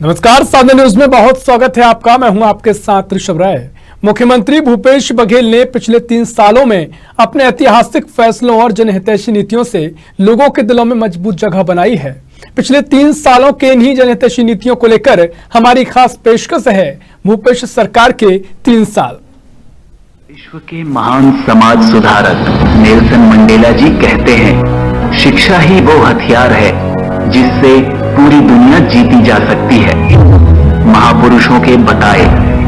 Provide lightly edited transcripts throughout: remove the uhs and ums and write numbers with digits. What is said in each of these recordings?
नमस्कार, साधना न्यूज में बहुत स्वागत है आपका। मैं हूं आपके साथ ऋषभ राय। मुख्यमंत्री भूपेश बघेल ने पिछले 3 सालों में अपने ऐतिहासिक फैसलों और जनहितैषी नीतियों से लोगों के दिलों में मजबूत जगह बनाई है। पिछले 3 सालों के इन्हीं जनहितैषी नीतियों को लेकर हमारी खास पेशकश है भूपेश सरकार के 3 साल। विश्व के महान समाज सुधारक नेल्सन मंडेला जी कहते हैं, शिक्षा ही वो हथियार है जिससे पूरी दुनिया जीती जा सकती है। महापुरुषों के बताए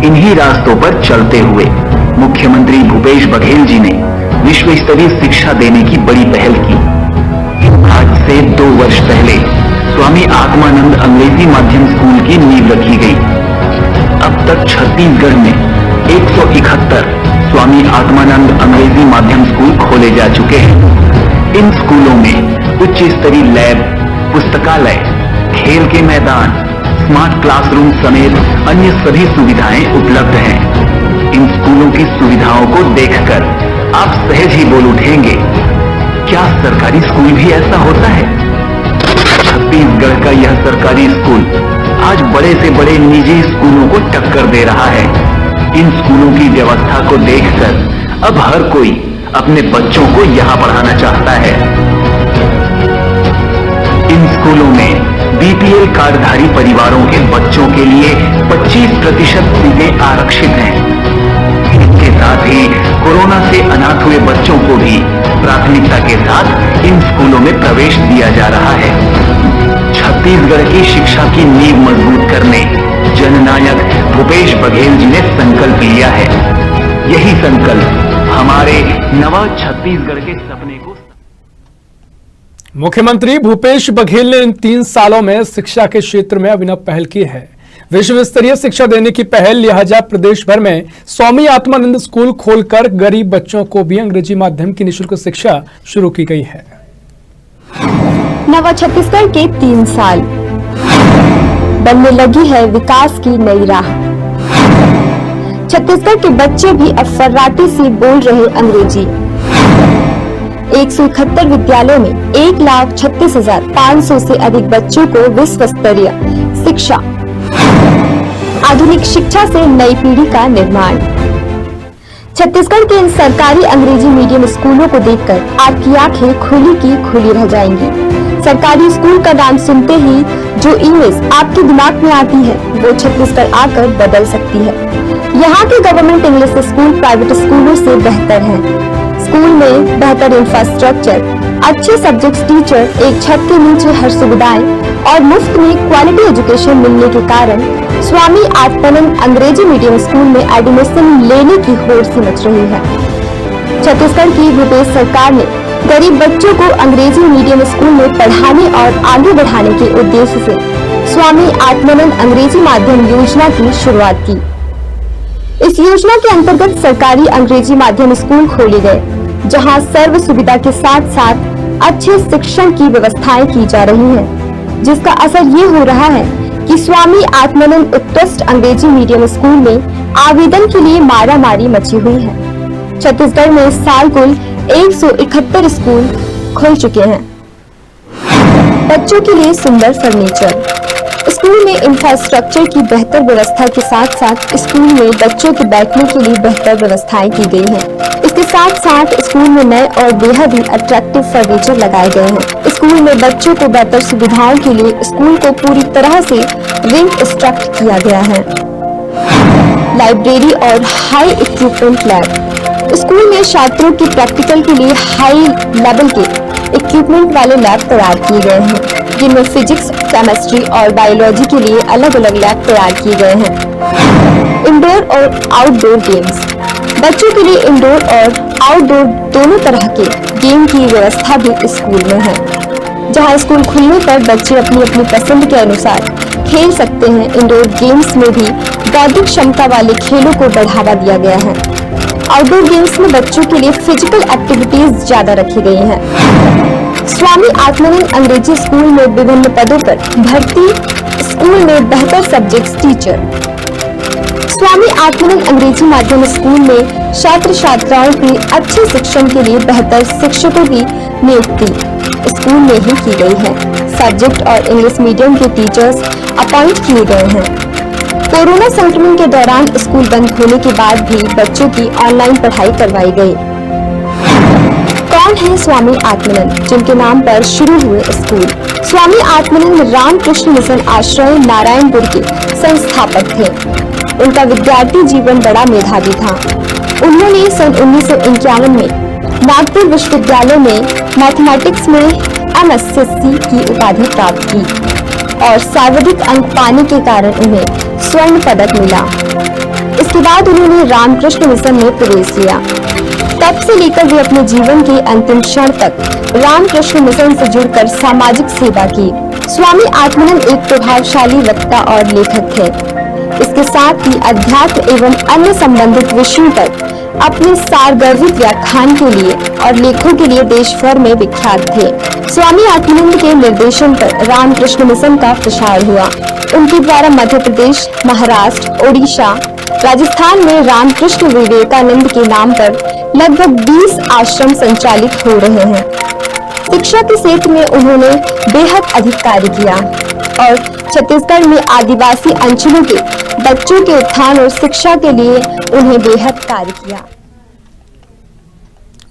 इन्हीं रास्तों पर चलते हुए मुख्यमंत्री भूपेश बघेल जी ने विश्व स्तरीय शिक्षा देने की बड़ी पहल की। आज से 2 वर्ष पहले स्वामी आत्मानंद अंग्रेजी माध्यम स्कूल की नींव रखी गई। अब तक छत्तीसगढ़ में 171 स्वामी आत्मानंद अंग्रेजी माध्यम स्कूल खोले जा चुके हैं। इन स्कूलों में उच्च स्तरीय लैब, पुस्तकालय, खेल के मैदान, स्मार्ट क्लासरूम समेत अन्य सभी सुविधाएं उपलब्ध हैं। इन स्कूलों की सुविधाओं को देखकर आप सहज ही बोल उठेंगे, क्या सरकारी स्कूल भी ऐसा होता है? छत्तीसगढ़ का यह सरकारी स्कूल आज बड़े से बड़े निजी स्कूलों को टक्कर दे रहा है। इन स्कूलों की व्यवस्था को देखकर अब हर कोई अपने बच्चों को यहां पढ़ाना चाहता है। इन स्कूलों में बीपीएल कार्डधारी परिवारों के बच्चों के लिए 25% सीटें आरक्षित हैं। इसके साथ ही कोरोना से अनाथ हुए बच्चों को भी प्राथमिकता के साथ इन स्कूलों में प्रवेश दिया जा रहा है। छत्तीसगढ़ की शिक्षा की नींव मजबूत करने जननायक भूपेश बघेल जी ने संकल्प लिया है। यही संकल्प हमारे नवा छत्तीसगढ़ के सपने को। मुख्यमंत्री भूपेश बघेल ने इन 3 सालों में शिक्षा के क्षेत्र में अभिनव पहल की है। विश्व स्तरीय शिक्षा देने की पहल लिहाजा प्रदेश भर में स्वामी आत्मानंद स्कूल खोलकर गरीब बच्चों को भी अंग्रेजी माध्यम की निःशुल्क शिक्षा शुरू की गई है। नवा छत्तीसगढ़ के 3 साल बनने लगी है विकास की नई राह। छत्तीसगढ़ के बच्चे भी अब फर्राटे से बोल रहे अंग्रेजी। 171 विद्यालयों में 1,36,500 से अधिक बच्चों को विश्व स्तरीय शिक्षा। आधुनिक शिक्षा से नई पीढ़ी का निर्माण। छत्तीसगढ़ के इन सरकारी अंग्रेजी मीडियम स्कूलों को देखकर आपकी आंखें खुली की खुली रह जाएंगी। सरकारी स्कूल का नाम सुनते ही जो इमेज आपके दिमाग में आती है वो छत्तीसगढ़ आकर बदल सकती है। यहाँ के गवर्नमेंट इंग्लिश स्कूल प्राइवेट स्कूलों से बेहतर हैं। स्कूल में बेहतर इंफ्रास्ट्रक्चर, अच्छे सब्जेक्ट टीचर, एक छत के नीचे हर सुविधाएं और मुफ्त में क्वालिटी एजुकेशन मिलने के कारण स्वामी आत्मानंद अंग्रेजी मीडियम स्कूल में एडमिशन लेने की होड़ सी मच रही है। छत्तीसगढ़ की भूपेश सरकार ने गरीब बच्चों को अंग्रेजी मीडियम स्कूल में पढ़ाने और आगे बढ़ाने के उद्देश्य से स्वामी आत्मानंद अंग्रेजी माध्यम योजना की शुरुआत की। इस योजना के अंतर्गत सरकारी अंग्रेजी माध्यम स्कूल खोले गए, जहां सर्व सुविधा के साथ साथ अच्छे शिक्षण की व्यवस्थाएं की जा रही हैं, जिसका असर ये हो रहा है कि स्वामी आत्मानंद उत्कृष्ट अंग्रेजी मीडियम स्कूल में आवेदन के लिए मारामारी मची हुई है। छत्तीसगढ़ में इस साल कुल 171 स्कूल खुल चुके हैं। बच्चों के लिए सुंदर फर्नीचर। स्कूल में इंफ्रास्ट्रक्चर की बेहतर व्यवस्था के साथ साथ स्कूल में बच्चों के बैठने के लिए बेहतर व्यवस्थाएं की गई हैं। इसके साथ साथ स्कूल में नए और बेहद ही अट्रैक्टिव फर्नीचर लगाए गए हैं। स्कूल में बच्चों को बेहतर सुविधाओं के लिए स्कूल को पूरी तरह से रिकंस्ट्रक्ट किया गया है। लाइब्रेरी और हाई इक्विपमेंट लैब। स्कूल में छात्रों के प्रैक्टिकल के लिए हाई लेवल के इक्विपमेंट वाले लैब तैयार किए गए हैं, जिनमें फिजिक्स, केमिस्ट्री और बायोलॉजी के लिए अलग अलग लैब तैयार किए गए हैं। इंडोर और आउटडोर गेम्स। बच्चों के लिए इंडोर और आउटडोर दोनों तरह के गेम की व्यवस्था भी स्कूल में है, जहां स्कूल खुलने पर बच्चे अपनी अपनी पसंद के अनुसार खेल सकते हैं। इंडोर गेम्स में भी बौद्धिक क्षमता वाले खेलों को बढ़ावा दिया गया है। आउटडोर गेम्स में बच्चों के लिए फिजिकल एक्टिविटीज ज्यादा रखी गई हैं। स्वामी आत्मानंद अंग्रेजी स्कूल में विभिन्न पदों पर भर्ती। स्कूल में बेहतर सब्जेक्ट्स टीचर। स्वामी आत्मानंद अंग्रेजी माध्यम स्कूल में छात्र छात्राओं के अच्छे शिक्षण के लिए बेहतर शिक्षकों की नियुक्ति स्कूल में ही की गई है। सब्जेक्ट और इंग्लिश मीडियम के टीचर्स अपॉइंट किए गए हैं। कोरोना संक्रमण के दौरान स्कूल बंद होने के बाद भी बच्चों की ऑनलाइन पढ़ाई करवाई गई। कौन है स्वामी आत्मानंद, जिनके नाम पर शुरू हुए स्कूल? स्वामी आत्मानंद रामकृष्ण मिशन आश्रय नारायणपुर के संस्थापक थे। उनका विद्यार्थी जीवन बड़ा मेधावी था। उन्होंने सन 1951 में नागपुर विश्वविद्यालय में मैथमेटिक्स में MSc की उपाधि प्राप्त की और सर्वाधिक अंक पाने के कारण उन्हें स्वर्ण पदक मिला। इसके बाद उन्होंने रामकृष्ण मिशन में प्रवेश लिया। तब से लेकर वे अपने जीवन के अंतिम क्षण तक रामकृष्ण मिशन से जुड़कर सामाजिक सेवा की। स्वामी आत्मानंद एक प्रभावशाली वक्ता और लेखक थे। इसके साथ ही अध्यात्म एवं अन्य संबंधित विषयों पर अपने सारगर्भित व्याख्यान के लिए और लेखों के लिए देश भर में विख्यात थे। स्वामी आत्मानंद के निर्देशन पर रामकृष्ण मिशन का प्रसार हुआ। उनके द्वारा मध्य प्रदेश, महाराष्ट्र, ओडिशा, राजस्थान में रामकृष्ण विवेकानंद के नाम पर लगभग 20 आश्रम संचालित हो रहे हैं। शिक्षा के क्षेत्र में उन्होंने बेहद अधिक कार्य किया और छत्तीसगढ़ में आदिवासी अंचलों के बच्चों के उत्थान और शिक्षा के लिए उन्हें बेहद कार्य किया।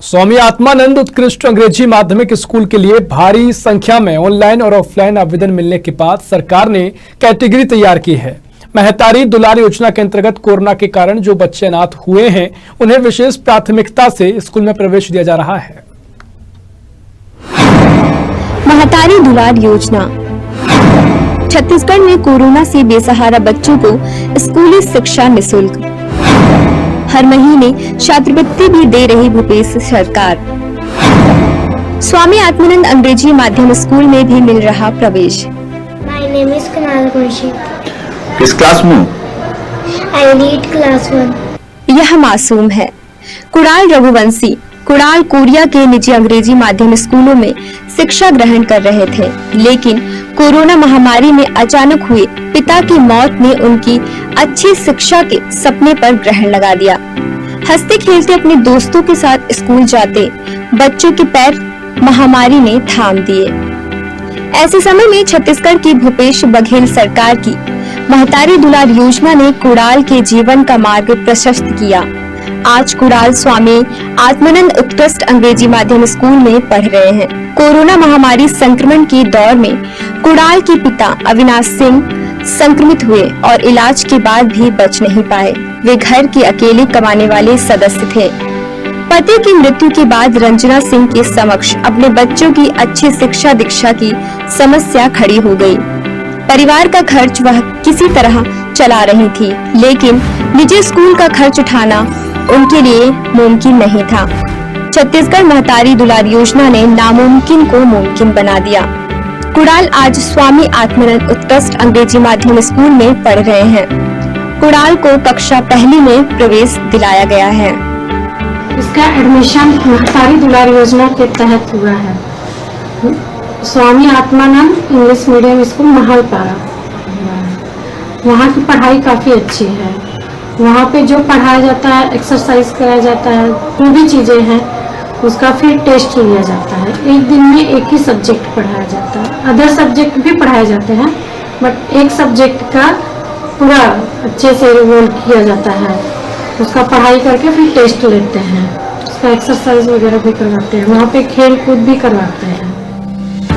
स्वामी आत्मानंद उत्कृष्ट अंग्रेजी माध्यमिक स्कूल के लिए भारी संख्या में ऑनलाइन और ऑफलाइन आवेदन मिलने के बाद सरकार ने कैटेगरी तैयार की है। महतारी दुलार योजना के अंतर्गत कोरोना के कारण जो बच्चे अनाथ हुए हैं उन्हें विशेष प्राथमिकता से स्कूल में प्रवेश दिया जा रहा है। महतारी दुलार योजना छत्तीसगढ़ में कोरोना से बेसहारा बच्चों को स्कूली शिक्षा निःशुल्क। हर महीने छात्रवृत्ति भी दे रही भूपेश सरकार। स्वामी आत्मानंद अंग्रेजी माध्यम स्कूल में भी मिल रहा प्रवेश। My name is Kunal Kunshi. किस क्लास में? I read class 1. यह मासूम है। कुणाल रघुवंशी कुणाल कोरिया के निजी अंग्रेजी माध्यम स्कूलों में शिक्षा ग्रहण कर रहे थे, लेकिन कोरोना महामारी में अचानक हुए पिता की मौत ने उनकी अच्छी शिक्षा के सपने पर ग्रहण लगा दिया। हंसते खेलते अपने दोस्तों के साथ स्कूल जाते बच्चों के पैर महामारी ने थाम दिए। ऐसे समय में छत्तीसगढ़ की भूपेश बघेल सरकार की महतारी दुलार योजना ने कुणाल के जीवन का मार्ग प्रशस्त किया। आज कुणाल स्वामी आत्मानंद उत्कृष्ट अंग्रेजी माध्यम स्कूल में पढ़ रहे हैं। कोरोना महामारी संक्रमण के दौर में कुणाल के पिता अविनाश सिंह संक्रमित हुए और इलाज के बाद भी बच नहीं पाए। वे घर के अकेले कमाने वाले सदस्य थे। पति की मृत्यु के बाद रंजना सिंह के समक्ष अपने बच्चों की अच्छी शिक्षा दीक्षा की समस्या खड़ी हो गई। परिवार का खर्च वह किसी तरह चला रही थी, लेकिन निजी स्कूल का खर्च उठाना उनके लिए मुमकिन नहीं था। छत्तीसगढ़ महतारी दुलार योजना ने नामुमकिन को मुमकिन बना दिया। कुणाल आज स्वामी आत्मानंद उत्कृष्ट अंग्रेजी माध्यम स्कूल में पढ़ रहे हैं। कुणाल को कक्षा पहली में प्रवेश दिलाया गया है। इसका एडमिशन महतारी दुलार योजना के तहत हुआ है। Swami Atmanand English medium school Mahalpara. वहाँ की पढ़ाई काफ़ी अच्छी है। वहाँ पे जो पढ़ाया जाता है, एक्सरसाइज कराया जाता है, जो भी चीज़ें हैं उसका फिर टेस्ट लिया जाता है। एक दिन में एक ही सब्जेक्ट पढ़ाया जाता है। अदर सब्जेक्ट भी पढ़ाए जाते हैं, बट एक सब्जेक्ट का पूरा अच्छे से रोल किया जाता है। उसका पढ़ाई करके फिर टेस्ट लेते हैं, उसका एक्सरसाइज वगैरह भी करवाते हैं। वहाँ पे खेल कूद भी करवाते हैं।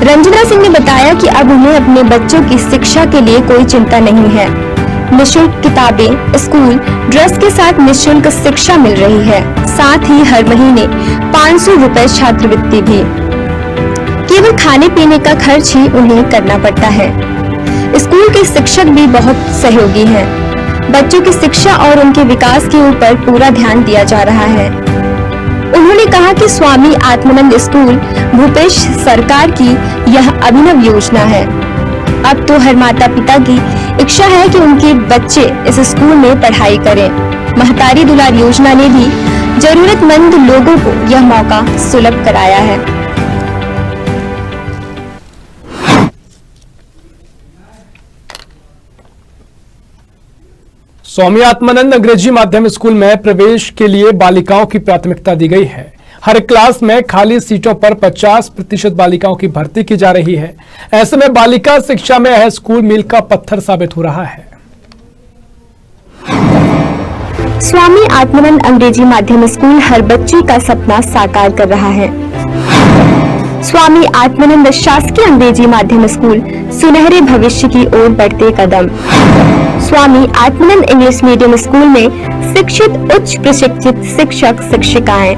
रंजना सिंह ने बताया कि अब उन्हें अपने बच्चों की शिक्षा के लिए कोई चिंता नहीं है। निःशुल्क किताबें, स्कूल ड्रेस के साथ निःशुल्क शिक्षा मिल रही है। साथ ही हर महीने 500 रुपए छात्रवृत्ति भी। केवल खाने पीने का खर्च ही उन्हें करना पड़ता है। स्कूल के शिक्षक भी बहुत सहयोगी हैं। बच्चों की शिक्षा और उनके विकास के ऊपर पूरा ध्यान दिया जा रहा है। उन्होंने कहा कि स्वामी आत्मानंद स्कूल भूपेश सरकार की यह अभिनव योजना है। अब तो हर माता पिता की इच्छा है कि उनके बच्चे इस स्कूल में पढ़ाई करें। महतारी दुलार योजना ने भी जरूरतमंद लोगों को यह मौका सुलभ कराया है। स्वामी आत्मानंद अंग्रेजी माध्यम स्कूल में प्रवेश के लिए बालिकाओं की प्राथमिकता दी गई है। हर क्लास में खाली सीटों पर 50% बालिकाओं की भर्ती की जा रही है। ऐसे में बालिका शिक्षा में यह स्कूल मील का पत्थर साबित हो रहा है। स्वामी आत्मानंद अंग्रेजी माध्यम स्कूल हर बच्चे का सपना साकार कर रहा है। स्वामी आत्मानंद शासकीय अंग्रेजी माध्यम स्कूल सुनहरे भविष्य की ओर बढ़ते कदम। स्वामी आत्मानंद इंग्लिश मीडियम स्कूल में शिक्षित उच्च प्रशिक्षित शिक्षक शिक्षिकाएं,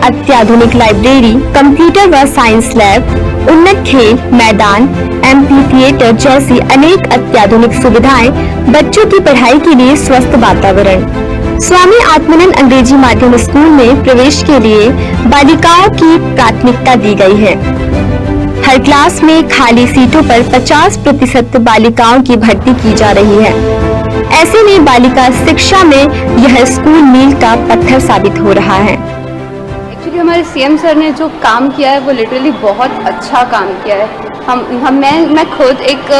अत्याधुनिक लाइब्रेरी, कंप्यूटर व साइंस लैब, उन्नत खेल मैदान, एम्पी थिएटर जैसी अनेक अत्याधुनिक सुविधाएं, बच्चों की पढ़ाई के लिए स्वस्थ वातावरण। स्वामी आत्मानंद अंग्रेजी माध्यम स्कूल में प्रवेश के लिए बालिकाओं की प्राथमिकता दी गई है। हर क्लास में खाली सीटों पर 50% बालिकाओं की भर्ती की जा रही है। ऐसे में बालिका शिक्षा में यह स्कूल मील का पत्थर साबित हो रहा है। एक्चुअली हमारे सीएम सर ने जो काम किया है वो लिटरली बहुत अच्छा काम किया है। मैं खुद एक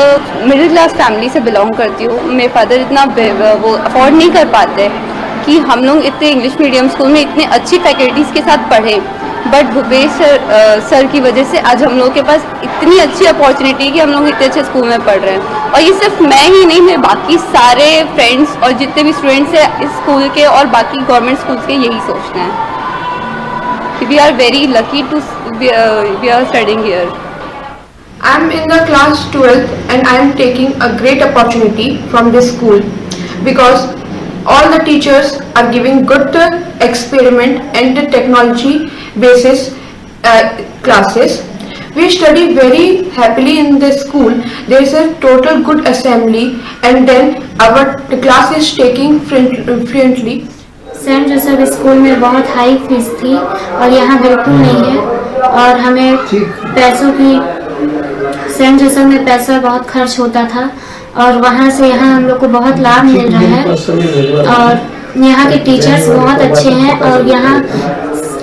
मिडिल क्लास फैमिली से बिलोंग करती हूँ। मेरे फादर इतना वो अफोर्ड नहीं कर पाते कि हम लोग इतने इंग्लिश मीडियम स्कूल में इतने अच्छी फैकल्टीज़ के साथ पढ़ें, बट भूपेश सर की वजह से आज हम लोगों के पास इतनी अच्छी अपॉर्चुनिटी कि हम लोग इतने अच्छे स्कूल में पढ़ रहे हैं। और ये सिर्फ मैं ही नहीं, मेरे बाकी सारे फ्रेंड्स और जितने भी स्टूडेंट्स हैं इस स्कूल के और बाकी गवर्नमेंट स्कूल्स के यही सोचते हैं कि we are very lucky to we are studying here. I am in the class 12th and I am taking a great opportunity from this school because all the teachers are giving good experiment and technology basis classes. We study very happily in this school. There is a total good assembly and then our class is taking fluently. Saint Joseph school में बहुत high fees थी और यहाँ बिल्कुल नहीं है और हमें पैसों की सेंट जोसेफ में पैसा बहुत खर्च होता था और वहाँ से यहाँ हम लोग को बहुत लाभ मिल रहा है और यहाँ के टीचर्स बहुत अच्छे हैं और यहाँ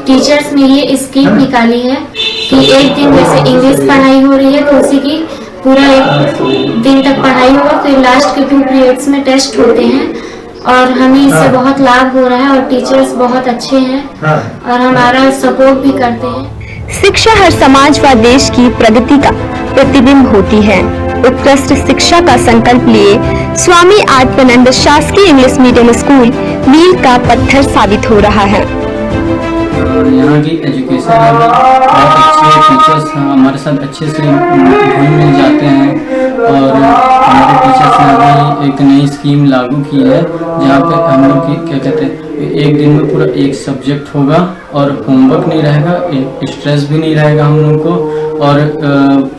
टीचर्स ने ये स्कीम निकाली है कि एक दिन जैसे इंग्लिश पढ़ाई हो रही है तो उसी की पूरा एक दिन तक पढ़ाई होगा, फिर लास्ट के 2 पीरियड्स में टेस्ट होते हैं और हमें इससे बहुत लाभ हो रहा है और टीचर्स बहुत अच्छे हैं और हमारा सपोर्ट भी करते हैं। शिक्षा हर समाज व देश की प्रगति का प्रतिबिंब होती है। उत्कृष्ट शिक्षा का संकल्प लिए स्वामी आत्मानंद शासकीय इंग्लिश मीडियम स्कूल मील का पत्थर साबित हो रहा है। यहाँ की एजुकेशन है, बहुत अच्छे टीचर्स हमारे साथ अच्छे से घुल मिल जाते हैं और हमारे टीचर्स ने अभी एक नई स्कीम लागू की है जहाँ पे हम लोग की क्या कहते हैं एक दिन में पूरा एक सब्जेक्ट होगा और होमवर्क नहीं रहेगा, स्ट्रेस भी नहीं रहेगा हम लोग को और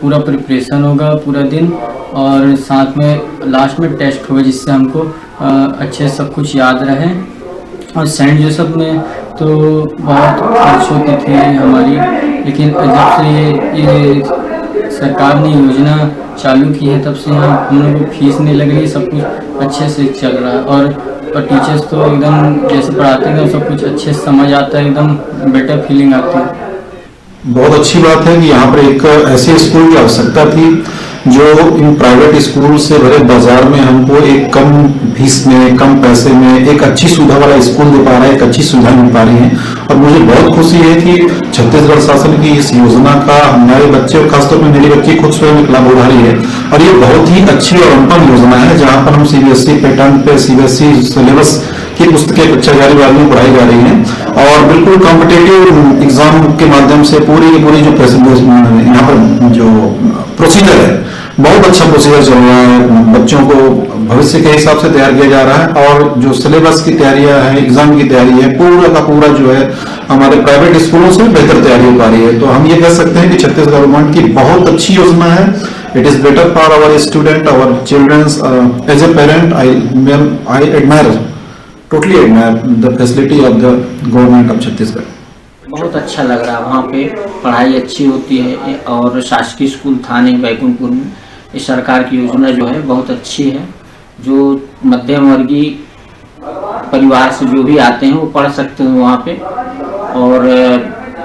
पूरा प्रिपरेशन होगा पूरा दिन और साथ में लास्ट में टेस्ट होगा जिससे हमको अच्छे सब कुछ याद रहे। और सेंट जोसेफ में तो बहुत खर्च होती थी हमारी, लेकिन जब से ये सरकार ने योजना चालू की है तब से यहाँ हम लोग को फीस नहीं लग रही, सब कुछ अच्छे से चल रहा है और टीचर्स तो एकदम जैसे पढ़ाते हैं सब कुछ अच्छे से समझ आता है, एकदम बेटर फीलिंग आती है। बहुत अच्छी बात है कि यहाँ पर एक ऐसे स्कूल की आवश्यकता थी जो इन प्राइवेट स्कूल से भरे बाजार में हमको एक कम फीस में कम पैसे में एक अच्छी सुविधा वाला स्कूल दे पा रहा है, एक अच्छी सुविधा मिल पा रही है और मुझे बहुत खुशी है कि छत्तीसगढ़ शासन की इस योजना का हमारे बच्चे और खासतौर पर मेरी बच्ची खुद स्वयं लाभ उठा रही है और ये बहुत ही अच्छी और अनुपम योजना है जहाँ पर हम सीबीएसई पैटर्न पे सीबीएसई सिलेबस की पुस्तकें कक्षा 11 में पढ़ाई जा रही हैं और बिल्कुल कॉम्पिटेटिव एग्जाम के माध्यम से पूरी जो यहाँ पर जो प्रोसीजर है बहुत अच्छा प्रोसीजर चल रहा है, बच्चों को भविष्य के हिसाब से तैयार किया जा रहा है और जो सिलेबस की तैयारियां है, एग्जाम की तैयारी है, पूरा का पूरा जो है हमारे प्राइवेट स्कूलों से बेहतर तैयारी हो पा रही है। तो हम ये कह सकते हैं कि छत्तीसगढ़ गवर्नमेंट की बहुत अच्छी योजना है। It is better for our student, our childrens. As a parent I admire, totally admire the facility of the government of Chhattisgarh. बहुत अच्छा लग रहा है, वहाँ पे पढ़ाई अच्छी होती है और शासकीय स्कूल थाने बैकुंठपुर में इस सरकार की योजना जो है बहुत अच्छी है। जो मध्यम वर्गीय परिवार से जो भी आते हैं वो पढ़ सकते हैं वहाँ पे और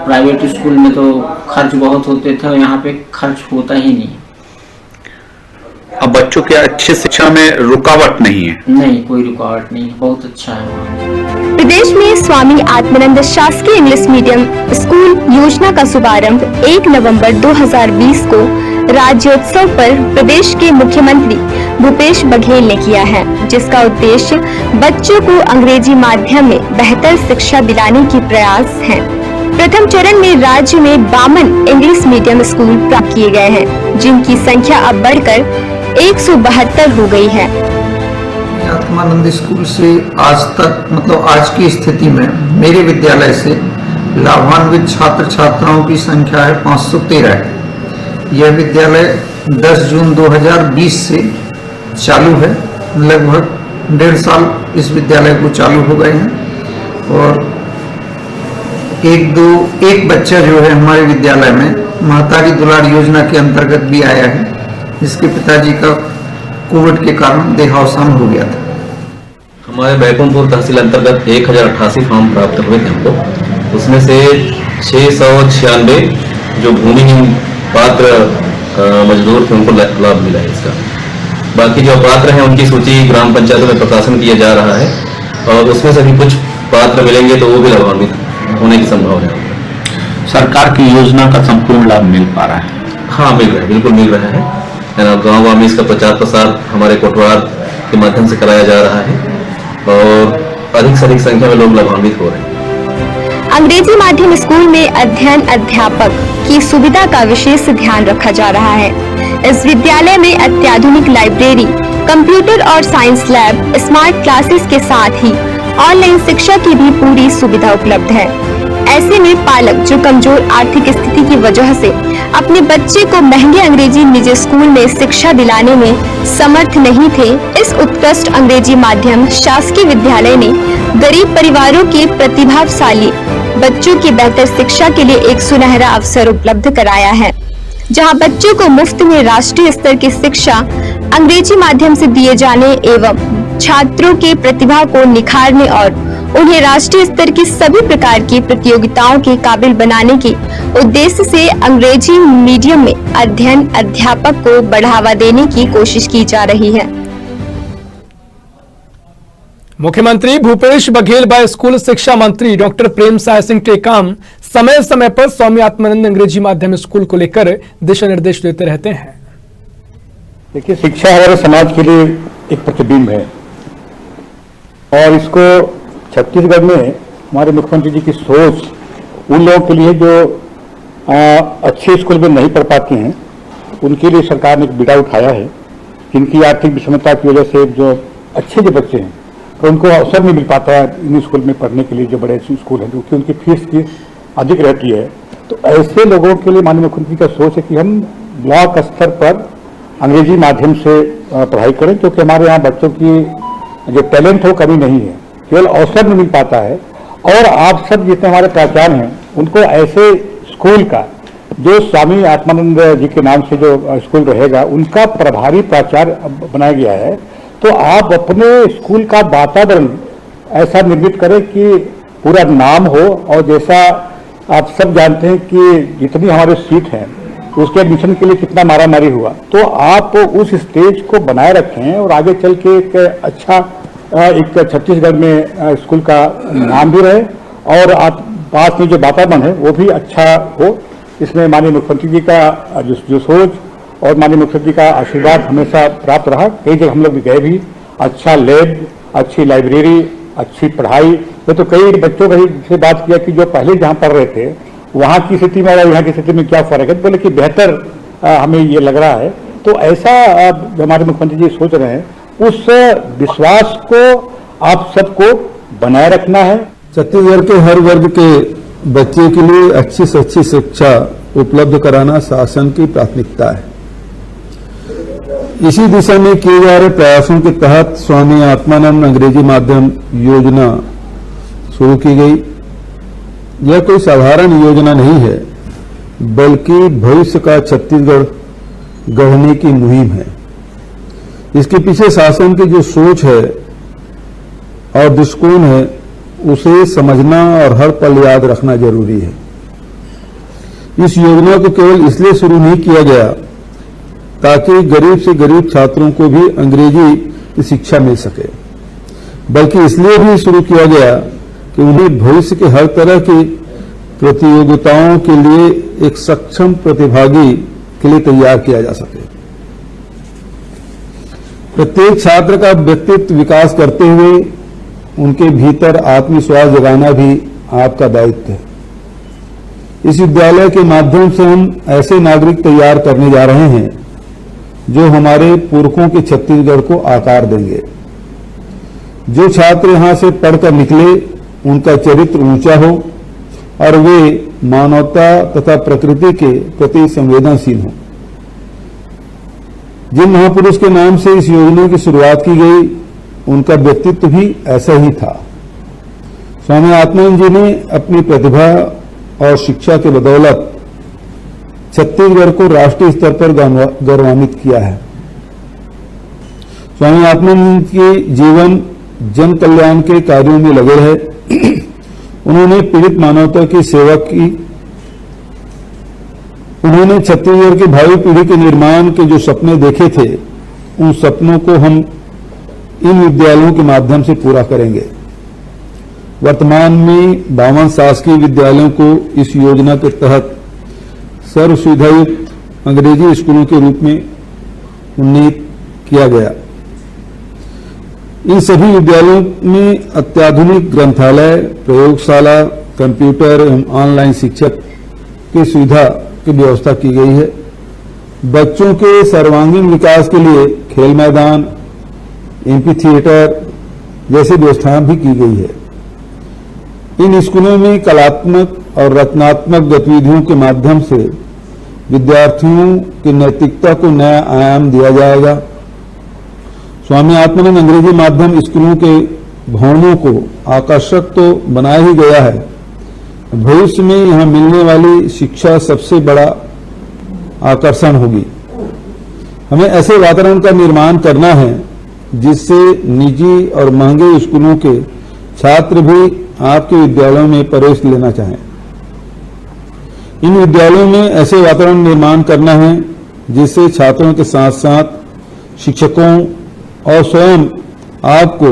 प्राइवेट स्कूल में तो खर्च बहुत होते थे और यहाँ पे खर्च होता ही नहीं। अब बच्चों के अच्छी शिक्षा में रुकावट नहीं है? नहीं, कोई रुकावट नहीं, बहुत अच्छा है। प्रदेश में स्वामी आत्मानंद शासकीय इंग्लिश मीडियम स्कूल योजना का शुभारंभ 1 नवंबर 2020 को राज्योत्सव पर प्रदेश के मुख्यमंत्री भूपेश बघेल ने किया है, जिसका उद्देश्य बच्चों को अंग्रेजी माध्यम में बेहतर शिक्षा दिलाने की प्रयास है। प्रथम चरण में राज्य में 52 इंग्लिश मीडियम स्कूल प्राप्त किए गए हैं, जिनकी संख्या अब बढ़कर 172 हो गई है। आत्मानंद स्कूल से आज तक मतलब आज की स्थिति में मेरे विद्यालय से लाभान्वित छात्र छात्राओं की संख्या है 513 है। यह विद्यालय 10 जून 2020 से चालू है। लगभग 1.5 साल इस विद्यालय को चालू हो गए हैं और एक बच्चा जो है हमारे विद्यालय में महतारी दुलार योजना के अंतर्गत भी आया है, जिसके पिताजी का कोविड के कारण देहावसान हो गया था। हमारे बैकुंठपुर तहसील अंतर्गत 1088 फॉर्म प्राप्त हुए थे हमको, उसमें से 696 जो भूमिहीन पात्र मजदूर थे उनको लाभ मिला है इसका। बाकी जो अपात्र हैं उनकी सूची ग्राम पंचायतों में प्रकाशन किया जा रहा है और उसमें से भी कुछ पात्र मिलेंगे तो वो भी लाभान्वित होने की संभावना है। सरकार की योजना का संपूर्ण लाभ मिल पा रहा है? हाँ, मिल रहा है, बिल्कुल मिल रहा है। गाँव गाँव में इसका प्रचार प्रसार हमारे कोटवार के माध्यम से कराया जा रहा है और अधिक से अधिक संख्या में लोग लाभान्वित हो रहे हैं। अंग्रेजी माध्यम स्कूल में अध्ययन अध्यापक की सुविधा का विशेष ध्यान रखा जा रहा है। इस विद्यालय में अत्याधुनिक लाइब्रेरी, कंप्यूटर और साइंस लैब, स्मार्ट क्लासेस के साथ ही ऑनलाइन शिक्षा की भी पूरी सुविधा उपलब्ध है। ऐसे में पालक जो कमजोर आर्थिक स्थिति की वजह से अपने बच्चे को महंगे अंग्रेजी निजी स्कूल में शिक्षा दिलाने में समर्थ नहीं थे, इस उत्कृष्ट अंग्रेजी माध्यम शासकीय विद्यालय ने गरीब परिवारों के प्रतिभाशाली बच्चों की बेहतर शिक्षा के लिए एक सुनहरा अवसर उपलब्ध कराया है, जहां बच्चों को मुफ्त में राष्ट्रीय स्तर की शिक्षा अंग्रेजी माध्यम से दिए जाने एवं छात्रों के प्रतिभा को निखारने और उन्हें राष्ट्रीय स्तर की सभी प्रकार की प्रतियोगिताओं के काबिल बनाने के उद्देश्य से अंग्रेजी मीडियम में अध्ययन अध्यापक को बढ़ावा देने की कोशिश की जा रही है। मुख्यमंत्री भूपेश बघेल व स्कूल शिक्षा मंत्री डॉक्टर प्रेम साय सिंह टेकाम समय समय पर स्वामी आत्मानंद अंग्रेजी माध्यम स्कूल को लेकर दिशा निर्देश देते रहते हैं। देखिए, शिक्षा हमारे समाज के लिए एक प्रतिबिंब है और इसको छत्तीसगढ़ में हमारे मुख्यमंत्री जी की सोच उन लोगों के लिए जो अच्छे स्कूल में नहीं पढ़ पाते हैं, उनके लिए सरकार ने एक बीड़ा उठाया है। जिनकी आर्थिक विषमता की वजह से जो अच्छे जो बच्चे हैं तो उनको अवसर नहीं मिल पाता है इन स्कूल में पढ़ने के लिए, जो बड़े स्कूल हैं, क्योंकि उनकी फीस की अधिक रहती है। तो ऐसे लोगों के लिए माननीय मुख्यमंत्री का सोच है कि हम ब्लॉक स्तर पर अंग्रेजी माध्यम से पढ़ाई करें, क्योंकि हमारे यहाँ बच्चों की जो टैलेंट है वो कमी नहीं है, केवल अवसर नहीं मिल पाता है। और आप सब जितने हमारे पहचान हैं उनको ऐसे स्कूल का जो स्वामी आत्मानंद जी के नाम से जो स्कूल रहेगा उनका प्रभारी प्राचार्य बनाया गया है। तो आप अपने स्कूल का वातावरण ऐसा निर्मित करें कि पूरा नाम हो, और जैसा आप सब जानते हैं कि जितनी हमारे सीट हैं उसके एडमिशन के लिए कितना मारामारी हुआ, तो आप उस स्टेज को बनाए रखें और आगे चल के एक अच्छा एक छत्तीसगढ़ में स्कूल का नाम भी रहे और आप पास में जो वातावरण है वो भी अच्छा हो। इसमें माननीय मुख्यमंत्री जी का जो सोच और माननीय मुख्यमंत्री का आशीर्वाद हमेशा प्राप्त रहा। कई जगह हम लोग भी गए भी, अच्छा लैब, अच्छी लाइब्रेरी, अच्छी पढ़ाई। मैं तो कई बच्चों से बात किया कि जो पहले जहाँ पढ़ रहे थे वहाँ की स्थिति में और यहाँ की स्थिति में क्या फर्क है, बोले कि बेहतर हमें ये लग रहा है। तो ऐसा हमारे मुख्यमंत्री जी सोच रहे हैं, उस विश्वास को आप सबको बनाए रखना है। छत्तीसगढ़ के हर वर्ग के बच्चे के लिए अच्छी से अच्छी शिक्षा उपलब्ध कराना शासन की प्राथमिकता है। इसी दिशा में किए जा रहे प्रयासों के तहत स्वामी आत्मानंद अंग्रेजी माध्यम योजना शुरू की गई। यह कोई साधारण योजना नहीं है, बल्कि भविष्य का छत्तीसगढ़ गढ़ने की मुहिम है। इसके पीछे शासन की जो सोच है और दृष्टिकोण है उसे समझना और हर पल याद रखना जरूरी है। इस योजना को केवल इसलिए शुरू नहीं किया गया ताकि गरीब से गरीब छात्रों को भी अंग्रेजी की शिक्षा मिल सके, बल्कि इसलिए भी शुरू किया गया कि उन्हें भविष्य के हर तरह की प्रतियोगिताओं के लिए एक सक्षम प्रतिभागी के लिए तैयार किया जा सके। प्रत्येक छात्र का व्यक्तित्व विकास करते हुए उनके भीतर आत्मविश्वास जगाना भी आपका दायित्व है। इस विद्यालय के माध्यम से हम ऐसे नागरिक तैयार करने जा रहे हैं जो hमारे पुरखों के छत्तीसगढ़ को आकार देंगे। जो छात्र यहां से पढ़कर निकले उनका चरित्र ऊंचा हो और वे मानवता तथा प्रकृति के प्रति संवेदनशील हों। जिन महापुरुष के नाम से इस योजना की शुरुआत की गई उनका व्यक्तित्व भी ऐसा ही था। स्वामी आत्मानंद जी ने अपनी प्रतिभा और शिक्षा के बदौलत छत्तीसगढ़ को राष्ट्रीय स्तर पर गौरवान्वित किया है। स्वामी आत्मानंद के जीवन जन कल्याण के कार्यों में लगे रहे। उन्होंने पीड़ित मानवता की सेवा की। उन्होंने छत्तीसगढ़ की भावी पीढ़ी के निर्माण के जो सपने देखे थे उन सपनों को हम इन विद्यालयों के माध्यम से पूरा करेंगे। वर्तमान में 52 शासकीय विद्यालयों को इस योजना के तहत सर्व सुविधायुक्त अंग्रेजी स्कूलों के रूप में उन्नीत किया गया। इन सभी विद्यालयों में अत्याधुनिक ग्रंथालय, प्रयोगशाला, कंप्यूटर एवं ऑनलाइन शिक्षक की सुविधा की व्यवस्था की गई है। बच्चों के सर्वांगीण विकास के लिए खेल मैदान, एम्पी थिएटर जैसी व्यवस्थाएं भी की गई है। इन स्कूलों में कलात्मक और रचनात्मक गतिविधियों के माध्यम से विद्यार्थियों की नैतिकता को नया आयाम दिया जाएगा। स्वामी आत्मानंद अंग्रेजी माध्यम स्कूलों के भवनों को आकर्षक तो बनाया ही गया है, भविष्य में यहां मिलने वाली शिक्षा सबसे बड़ा आकर्षण होगी। हमें ऐसे वातावरण का निर्माण करना है जिससे निजी और महंगे स्कूलों के छात्र भी आपके विद्यालयों में प्रवेश लेना चाहें। इन विद्यालयों में ऐसे वातावरण निर्माण करना है जिससे छात्रों के साथ साथ शिक्षकों और स्वयं आपको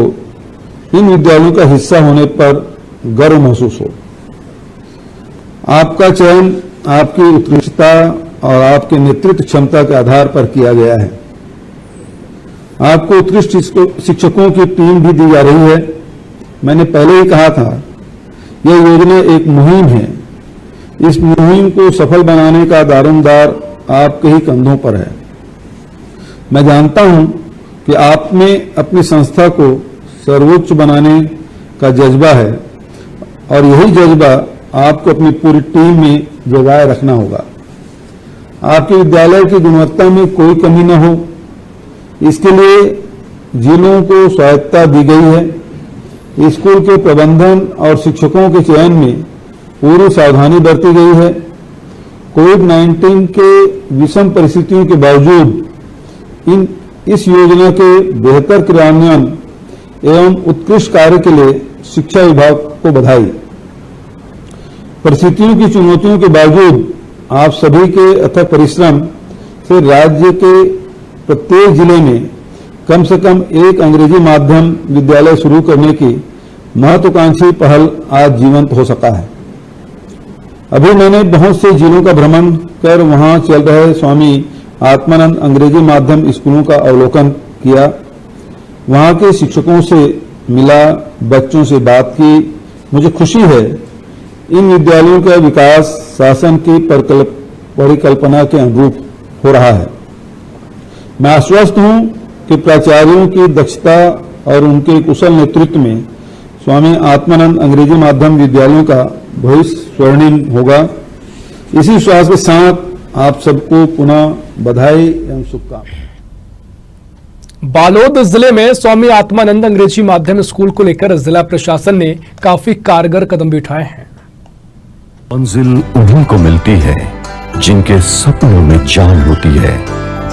इन विद्यालयों का हिस्सा होने पर गर्व महसूस हो। आपका चयन आपकी उत्कृष्टता और आपके नेतृत्व क्षमता के आधार पर किया गया है। आपको उत्कृष्ट शिक्षकों की टीम भी दी जा रही है। मैंने पहले ही कहा था, यह योजना एक मुहिम है। इस मुहिम को सफल बनाने का दारोमदार आपके ही कंधों पर है। मैं जानता हूं कि आप में अपनी संस्था को सर्वोच्च बनाने का जज्बा है और यही जज्बा आपको अपनी पूरी टीम में जगाए रखना होगा। आपके विद्यालय की गुणवत्ता में कोई कमी न हो, इसके लिए जिलों को स्वायत्तता दी गई है। स्कूल के प्रबंधन और शिक्षकों के चयन में पूरी सावधानी बरती गई है। कोविड-19 के विषम परिस्थितियों के बावजूद इस योजना के बेहतर क्रियान्वयन एवं उत्कृष्ट कार्य के लिए शिक्षा विभाग को बधाई। परिस्थितियों की चुनौतियों के बावजूद आप सभी के अथक परिश्रम से राज्य के प्रत्येक जिले में कम से कम एक अंग्रेजी माध्यम विद्यालय शुरू करने की महत्वाकांक्षी पहल आज जीवंत हो सका है। अभी मैंने बहुत से जिलों का भ्रमण कर वहां चल रहे स्वामी आत्मानंद अंग्रेजी माध्यम स्कूलों का अवलोकन किया। वहां के शिक्षकों से मिला, बच्चों से बात की। मुझे खुशी है इन विद्यालयों का विकास शासन की परिकल्पना के अनुरूप हो रहा है। मैं आश्वस्त हूं कि प्राचार्यों की दक्षता और उनके कुशल नेतृत्व में स्वामी आत्मानंद अंग्रेजी माध्यम विद्यालयों का भविष्य स्वर्णिम होगा। इसी विश्वास के साथ आप सबको पुनः बधाई एवं शुभकामनाएं। बालोद जिले में स्वामी आत्मानंद अंग्रेजी माध्यम स्कूल को लेकर जिला प्रशासन ने काफी कारगर कदम भी उठाए हैं। मंजिल उन्हीं को मिलती है जिनके सपनों में जान होती है।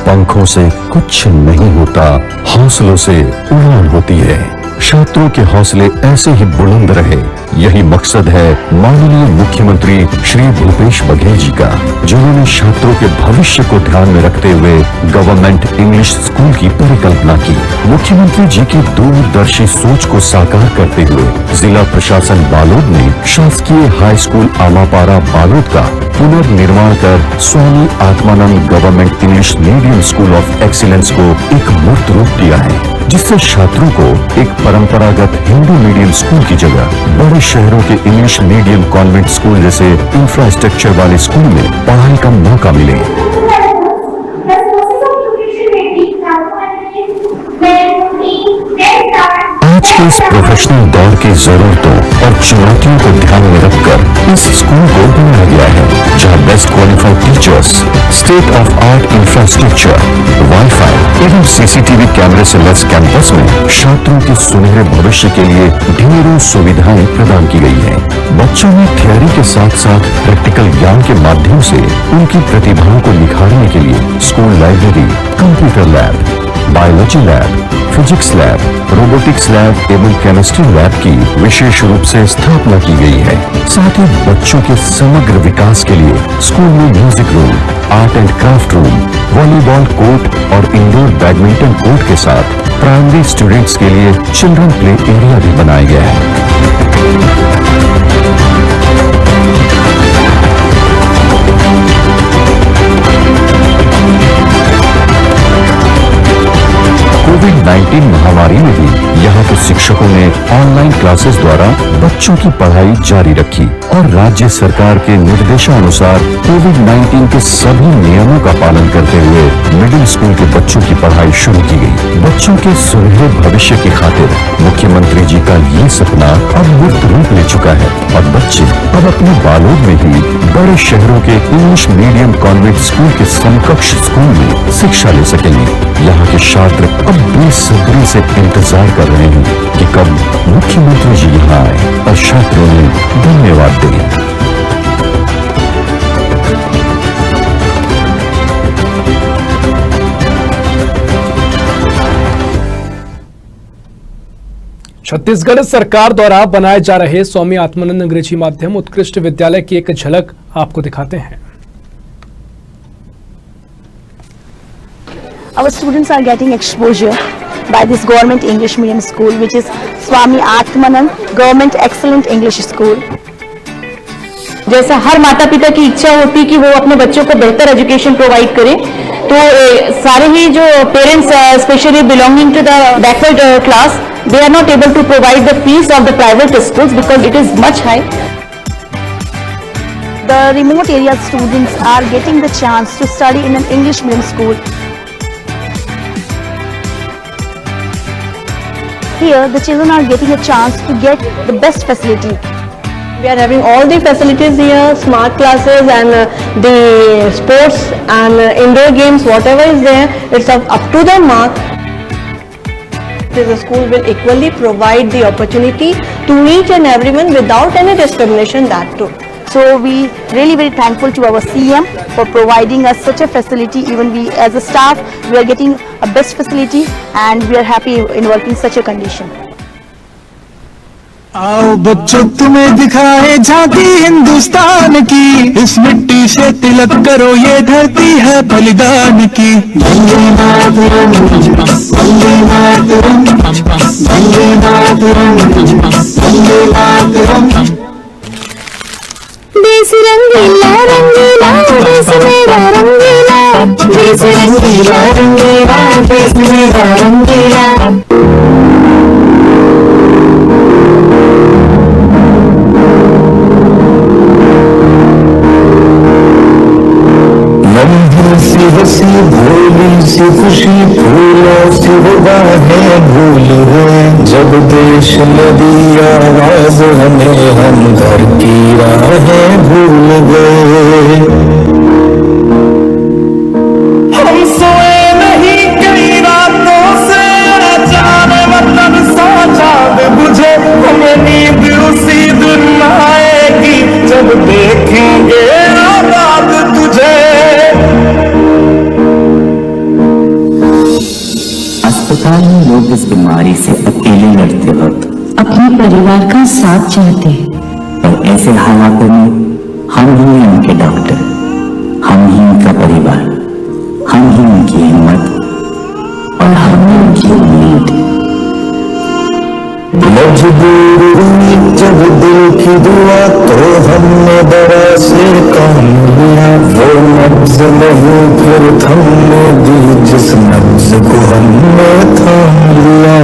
पंखों से कुछ नहीं होता, हौसलों से उड़ान होती है। छात्रों के हौसले ऐसे ही बुलंद रहे, यही मकसद है माननीय मुख्यमंत्री श्री भूपेश बघेल जी का, जिन्होंने छात्रों के भविष्य को ध्यान में रखते हुए गवर्नमेंट इंग्लिश स्कूल की परिकल्पना की। मुख्यमंत्री जी की दूरदर्शी सोच को साकार करते हुए जिला प्रशासन बालोद ने शासकीय हाई स्कूल आमापारा बालोद का पुनर्निर्माण कर Swami Atmanand government English medium school of excellence को एक मूर्त रूप दिया है, जिससे छात्रों को एक परंपरागत हिंदी मीडियम स्कूल की जगह बड़े शहरों के इंग्लिश मीडियम कॉन्वेंट स्कूल जैसे इंफ्रास्ट्रक्चर वाले स्कूल में पढ़ाई का मौका मिले। आज के इस प्रोफेशनल दौर की जरूरतों और चुनौतियों को ध्यान में रखकर इस स्कूल को बनाया गया है, जहां best qualified teachers, state of art infrastructure, wifi एवं सीसीटीवी कैमरे से लैस कैंपस में छात्रों के सुनहरे भविष्य के लिए ढेरों सुविधाएं प्रदान की गई है। बच्चों में थियोरी के साथ साथ प्रैक्टिकल ज्ञान के माध्यम से उनकी प्रतिभाओं को निखारने के लिए school library, computer lab, biology lab, physics lab, robotics lab एवं केमिस्ट्री लैब की विशेष रूप से स्थापना की गई है। साथ ही बच्चों के समग्र विकास के लिए स्कूल में music room, art and craft room, volleyball court और इंडोर बैडमिंटन कोर्ट के साथ प्राइमरी स्टूडेंट्स के लिए चिल्ड्रन प्ले एरिया भी बनाया गया है। कोविड-19 महामारी में भी यहाँ के शिक्षकों ने ऑनलाइन क्लासेस द्वारा बच्चों की पढ़ाई जारी रखी और राज्य सरकार के निर्देशानुसार कोविड-19 के सभी नियमों का पालन करते हुए मिडिल स्कूल के बच्चों की पढ़ाई शुरू की गई। बच्चों के सुनहरे भविष्य की खातिर मुख्यमंत्री जी का ये सपना अब मूर्त रूप ले चुका है और बच्चे अब अपने बालोद में ही बड़े शहरों के इंग्लिश मीडियम कॉन्वेंट स्कूल के समकक्ष स्कूल में शिक्षा ले सकेंगे। यहाँ के छात्र अब बेसब्री से इंतजार कर रहे हैं कि कब मुख्यमंत्री जी यहाँ आए और छात्रों ने धन्यवाद दें। छत्तीसगढ़ सरकार द्वारा बनाए जा रहे स्वामी आत्मानंद अंग्रेजी माध्यम उत्कृष्ट विद्यालय की एक झलक आपको दिखाते हैं। Our students are getting exposure by this government English medium school, which is Swami Atmanand Government Excellent English School. जैसा हर माता पिता की इच्छा होती है कि वो अपने बच्चों को बेहतर एजुकेशन प्रोवाइड करें, तो सारे ही जो parents specially belonging to the backward class, they are not able to provide the fees of the private schools because it is much high. The remote area students are getting the chance to study in an English medium school. Here, the children are getting a chance to get the best facility. We are having all the facilities here, smart classes and the sports and indoor games, whatever is there, it's up to the mark. The school will equally provide the opportunity to each and everyone without any discrimination, that too. So we really very thankful to our CM for providing us such a facility. Even we as a staff, we are getting a best facility and we are happy in working such a condition. आओ बच्चों तुम्हें दिखाए झांकी हिंदुस्तान की, इस मिट्टी से तिलक करो ये धरती है बलिदान की। वंदे मातरम, वंदे मातरम, वंदे मातरम, वंदे मातरम। देश रंगीला रंगीला देश मेरा रंगीला, देश रंगीला रंगीला देश मेरा रंगीला। सी हसी भोली सी खुशी फूलों सी बाहें भूल गए, जब देश लगी आवाज हमें हम घर की राहें भूल गए। हम सोए नहीं कई रातों से, जाने मतलब सा चाँद बुझे, हमें नींद उसी दिन आएगी जब देखेंगे आबाद तुझे। सालों लोग इस बीमारी से अकेले लड़ते वक्त अपने परिवार का साथ चाहते हैं, और ऐसे हालातों में हम ही हैं उनके डॉक्टर, हम ही उनका परिवार, हम ही उनकी हिम्मत और हम ही उनकी उम्मीद। मजबूर हुई जब दिल की दुआ तो हमने दवा से काम लिया, वो नब्ज नहीं फिर थमने दी जिस नब्ज को हमने थाम लिया।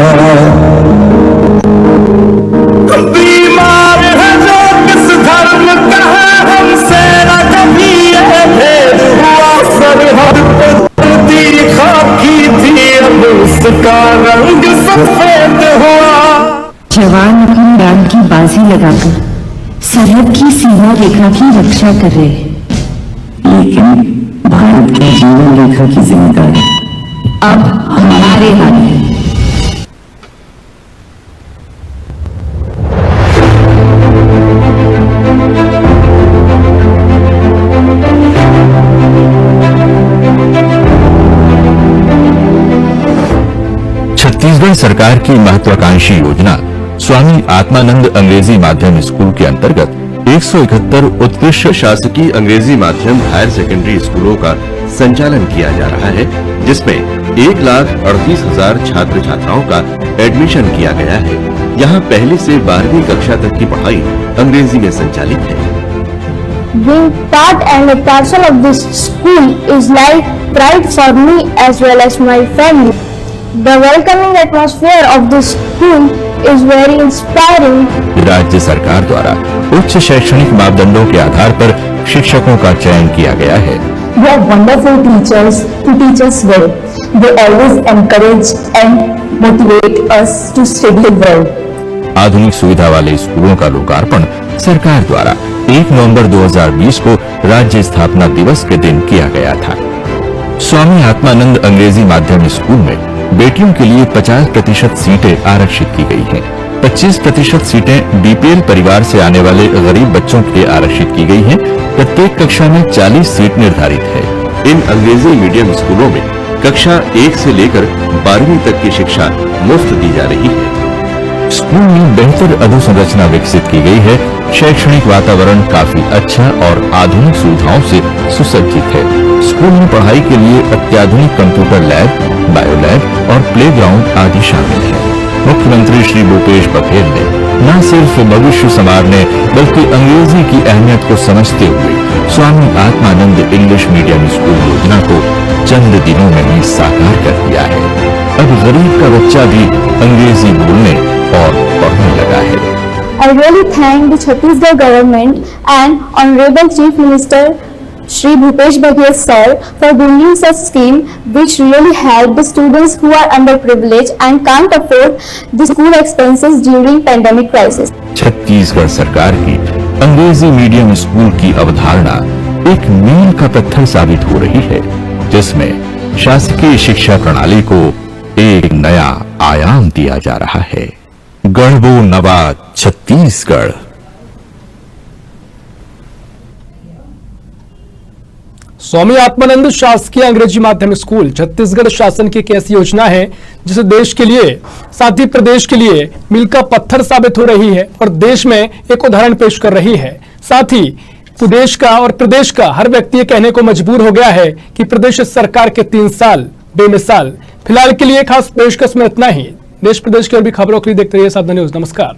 बीमार है जो किस धर्म का है, हमसे न कभी ये भेद हुआ, सरहद पर तीखा की थी अब उसका रंग सफेद हुआ। जवान अपनी डांड की बाजी लगाकर सरहद की सीमा रेखा की रक्षा कर रहे हैं, लेकिन भारत की जीवन रेखा की जिम्मेदारी अब हमारे हाथ है। छत्तीसगढ़ सरकार की महत्वाकांक्षी योजना स्वामी आत्मानंद अंग्रेजी माध्यम स्कूल के अंतर्गत 171 उत्कृष्ट शासकीय अंग्रेजी माध्यम हायर सेकेंडरी स्कूलों का संचालन किया जा रहा है, जिसमें 1,38,000 छात्र छात्राओं का एडमिशन किया गया है। यहाँ पहली से 12वीं कक्षा तक की पढ़ाई अंग्रेजी में संचालित है। Being part and a parcel of this school is like pride for me as well as my family. The welcoming atmosphere of this school is very inspiring. राज्य सरकार द्वारा उच्च शैक्षणिक मापदंडों के आधार पर शिक्षकों का चयन किया गया है। We have wonderful teachers to teach us well. They always encourage and motivate us to study well. आधुनिक सुविधा वाले स्कूलों का लोकार्पण सरकार द्वारा 1 नवंबर 2020 को राज्य स्थापना दिवस के दिन किया गया था। स्वामी आत्मानंद अंग्रेजी माध्यम स्कूल में बेटियों के लिए 50% सीटें आरक्षित की गई हैं। 25% सीटें बीपीएल परिवार से आने वाले गरीब बच्चों के लिए आरक्षित की गई हैं। प्रत्येक कक्षा में 40 सीट निर्धारित है। इन अंग्रेजी मीडियम स्कूलों में कक्षा 1 से लेकर 12वीं तक की शिक्षा मुफ्त दी जा रही है। स्कूल में बेहतर अधोसंरचना विकसित की गई है। शैक्षणिक वातावरण काफी अच्छा और आधुनिक सुविधाओं से सुसज्जित है। स्कूल में पढ़ाई के लिए अत्याधुनिक कंप्यूटर लैब, बायो लैब और प्लेग्राउंड आदि शामिल है। मुख्यमंत्री श्री भूपेश बघेल ने न सिर्फ भविष्य संवारने बल्कि अंग्रेजी की अहमियत को समझते हुए स्वामी आत्मानंद इंग्लिश मीडियम स्कूल योजना को चंद दिनों में ही साकार कर दिया है। अब गरीब का बच्चा भी अंग्रेजी बोलने और पढ़ने लगा है। I really thank the Chhattisgarh government and Honorable Chief Minister Shri Bhupesh Baghel sir for bringing such scheme which really help the students who are underprivileged and can't afford the school expenses during pandemic crisis. Chhattisgarh सरकार की अंग्रेजी medium school की अवधारणा एक मील का पत्थर साबित हो रही है, जिसमें शासकीय शिक्षा प्रणाली को एक नया आयाम दिया जा रहा है। गढ़बो नवाद छत्तीसगढ़। स्वामी आत्मानंद शासकीय अंग्रेजी माध्यम स्कूल छत्तीसगढ़ शासन की एक ऐसी योजना है जिसे देश के लिए साथ ही प्रदेश के लिए मील का पत्थर साबित हो रही है और देश में एक उदाहरण पेश कर रही है। साथ ही प्रदेश का और प्रदेश का हर व्यक्ति ये कहने को मजबूर हो गया है कि प्रदेश सरकार के 3 साल बेमिसाल। फिलहाल के लिए खास पेशकश में इतना ही। देश प्रदेश की और भी खबरों के लिए देखते रहिए साधना न्यूज। नमस्कार।